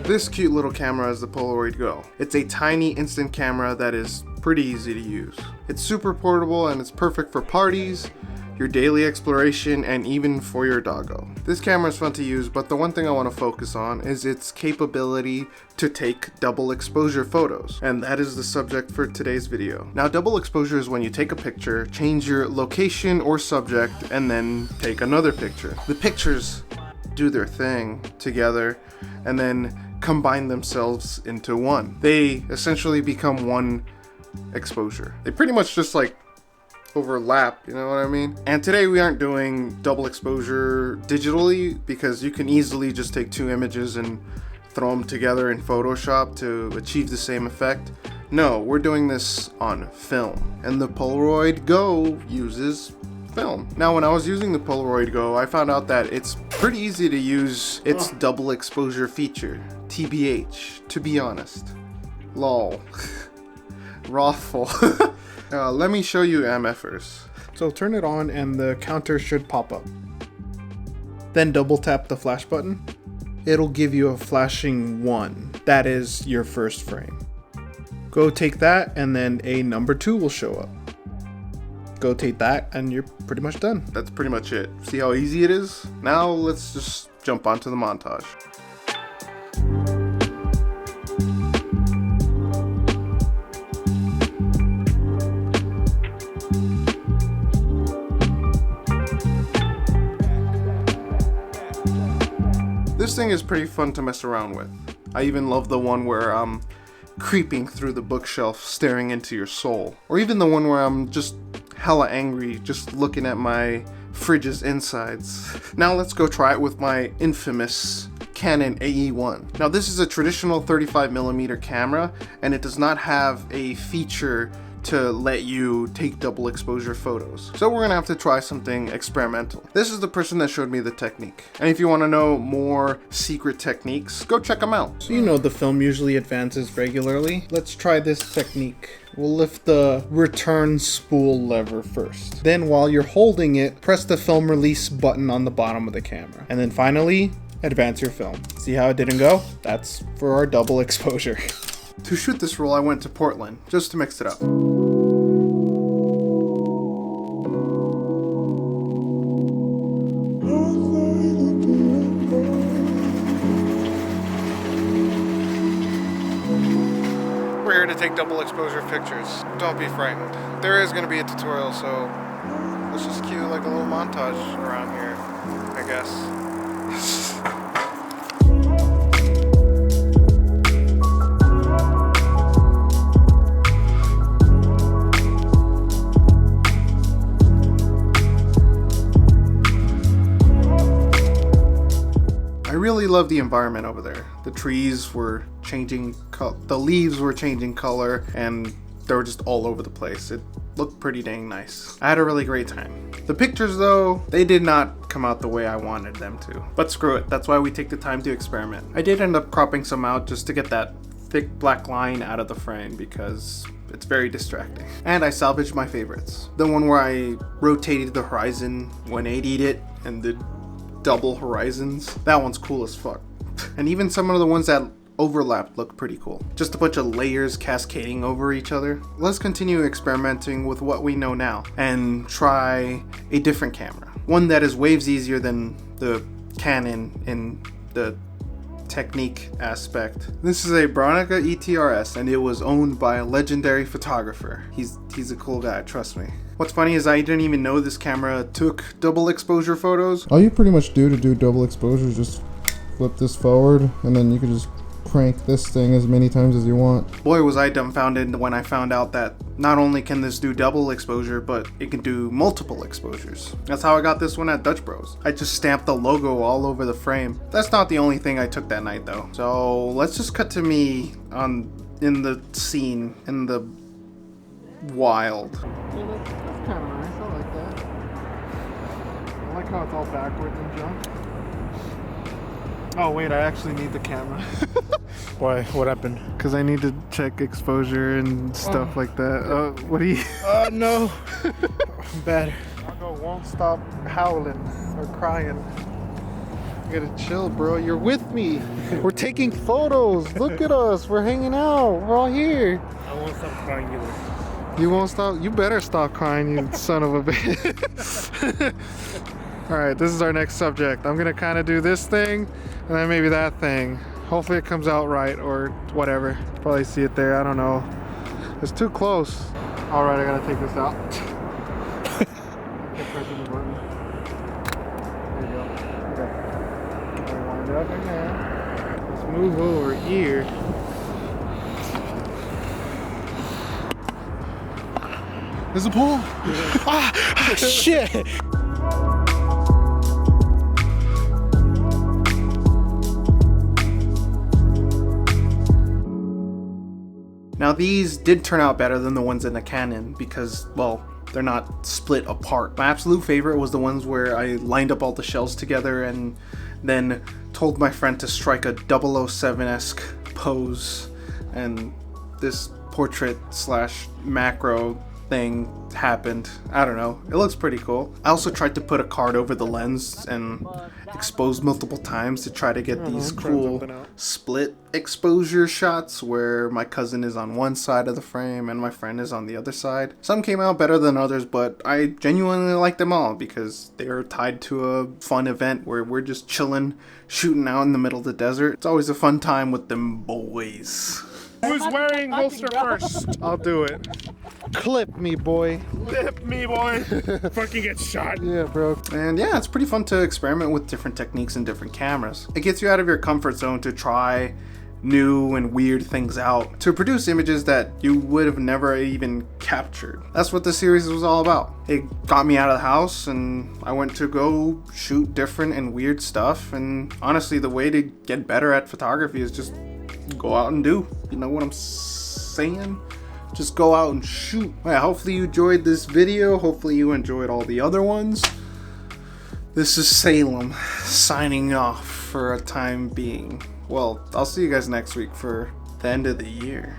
This cute little camera is the Polaroid Go. It's a tiny instant camera that is pretty easy to use. It's super portable and it's perfect for parties, your daily exploration, and even for your doggo. This camera is fun to use, but the one thing I want to focus on is its capability to take double exposure photos, and that is the subject for today's video. Now, double exposure is when you take a picture, change your location or subject, and then take another picture. The pictures do their thing together and then combine themselves into one. They essentially become one exposure. They pretty much just like overlap, you know what I mean? And today we aren't doing double exposure digitally because you can easily just take two images and throw them together in Photoshop to achieve the same effect. No, we're doing this on film, and the Polaroid Go uses film. Now, when I was using the Polaroid Go, I found out that it's pretty easy to use its double exposure feature, TBH, to be honest. Lol. Rawful. Let me show you MF first. So turn it on and the counter should pop up. Then double tap the flash button. It'll give you a flashing 1. That is your first frame. Go take that and then a number 2 will show up. Go take that and you're pretty much done. That's pretty much it. See how easy it is? Now let's just jump onto the montage. This thing is pretty fun to mess around with. I even love the one where I'm creeping through the bookshelf staring into your soul. Or even the one where I'm just hella angry just looking at my fridge's insides. Now let's go try it with my infamous Canon AE-1. Now this is a traditional 35mm camera and it does not have a feature to let you take double exposure photos. So we're gonna have to try something experimental. This is the person that showed me the technique. And if you wanna know more secret techniques, go check them out. So you know the film usually advances regularly. Let's try this technique. We'll lift the return spool lever first. Then while you're holding it, press the film release button on the bottom of the camera. And then finally, advance your film. See how it didn't go? That's for our double exposure. To shoot this roll, I went to Portland, just to mix it up. We're here to take double exposure pictures. Don't be frightened. There is going to be a tutorial, so let's just cue like a little montage around here, I guess. I really love the environment over there. The trees were changing, the leaves were changing color, and they were just all over the place. It looked pretty dang nice. I had a really great time. The pictures though, they did not come out the way I wanted them to. But screw it, that's why we take the time to experiment. I did end up cropping some out just to get that thick black line out of the frame because it's very distracting. And I salvaged my favorites. The one where I rotated the horizon 180'd it and did double horizons. That one's cool as fuck. And even some of the ones that overlapped look pretty cool. Just a bunch of layers cascading over each other. Let's continue experimenting with what we know now and try a different camera. One that is waves easier than the Canon in the technique aspect. This is a Bronica ETRS and it was owned by a legendary photographer. He's a cool guy, trust me. What's funny is I didn't even know this camera took double exposure photos. All you pretty much do to do double exposure is just flip this forward and then you can just crank this thing as many times as you want. Boy was I dumbfounded when I found out that not only can this do double exposure, but it can do multiple exposures. That's how I got this one at Dutch Bros. I just stamped the logo all over the frame. That's not the only thing I took that night though. So let's just cut to me in the scene, in the wild. Yeah, that's kind of nice. I like that. I like how it's all backwards and junk. Oh wait, I actually need the camera. Why? What happened? Because I need to check exposure and stuff like that. What are you? No. Bad. Doggo won't stop howling or crying. gotta chill, bro. You're with me. We're taking photos. Look at us. We're hanging out. We're all here. I won't stop crying either. You won't stop? You better stop crying, you son of a bitch. Alright, this is our next subject. I'm gonna kind of do this thing, and then maybe that thing. Hopefully it comes out right, or whatever. Probably see it there, I don't know. It's too close. Alright, I gotta take this out. Keep pressing the button. There you go. Okay. Wind it up again. Let's move over here. There's a pool. Ah, shit. Now these did turn out better than the ones in the Canon because, well, they're not split apart. My absolute favorite was the ones where I lined up all the shells together and then told my friend to strike a 007-esque pose, and this portrait slash macro thing happened. I don't know, it looks pretty cool. I also tried to put a card over the lens and expose multiple times to try to get these cool split exposure shots where my cousin is on one side of the frame and my friend is on the other side. Some came out better than others, but I genuinely like them all because they're tied to a fun event where we're just chilling, shooting out in the middle of the desert. It's always a fun time with them boys. Who's wearing holster first? I'll do it. Clip me, boy. Clip me, boy. Fucking get shot. Yeah, bro. And yeah, it's pretty fun to experiment with different techniques and different cameras. It gets you out of your comfort zone to try new and weird things out, to produce images that you would have never even captured. That's what the series was all about. It got me out of the house and I went to go shoot different and weird stuff, and honestly the way to get better at photography is just go out and do. You know what I'm saying? Just go out and shoot. Yeah, hopefully you enjoyed this video. Hopefully you enjoyed all the other ones. This is Salem signing off for a time being. Well, I'll see you guys next week for the end of the year.